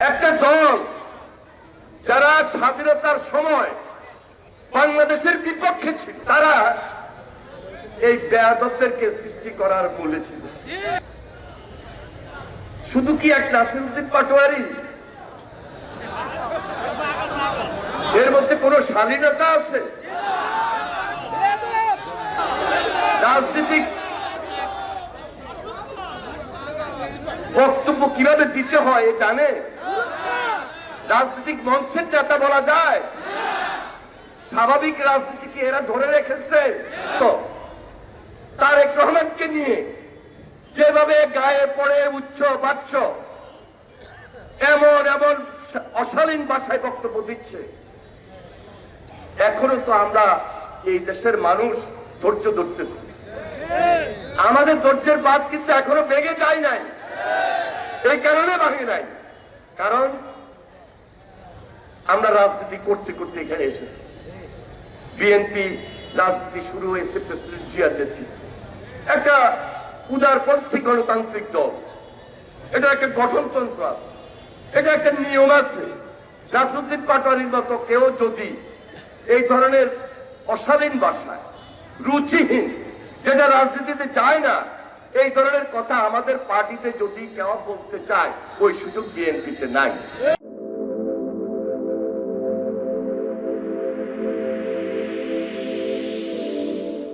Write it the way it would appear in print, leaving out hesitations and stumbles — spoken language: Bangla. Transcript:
একটা দল যারা স্বাধীনতার সময় বাংলাদেশের বিপক্ষে ছিল, তারা এই বেয়াদবদেরকে সৃষ্টি করার বলেছিল। শুধু কি এক নাসিরউদ্দিন পাটোয়ারি, এর মধ্যে কোন শালীনতা আছে? রাজনীতিক বক্তব্য কিভাবে দিতে হয় এ জানে? রাজনৈতিক মঞ্চের নেতা বলা যায়? স্বাভাবিক রাজনীতিকে এরা ধরে রেখেছে। তো তারেক রহমানকে নিয়ে যেভাবে গায়ে পড়ে উচ্চ বাচ্চ এমন এমন অশালীন ভাষায় বক্তব্য দিচ্ছে, এখনো তো আমরা এই দেশের মানুষ ধৈর্য ধরতেছি। আমাদের ধৈর্যের বাদ কিন্তু এখনো ভেঙে যায় নাই। এই কারণে ভাঙে নাই, কারণ আমরা রাজনীতি করতে করতে এখানে এসেছি। বিএনপি রাজনীতি শুরু হয়েছে প্রেসিডেন্ট জিয়ার নেতৃত্বে, একটা উদারপন্থী গণতান্ত্রিক দল। এটা একটা গঠনতন্ত্র আছে, এটা একটা নিয়ম আছে। নাসিরউদ্দিন পাটোয়ারির মতো কেউ যদি এই ধরনের অশালীন ভাষায়, রুচিহীন, যেটা রাজনীতিতে যায় না, এই ধরনের কথা আমাদের পার্টিতে যদি কেউ বলতে চায়, ওই সুযোগ বিএনপিতে নাই।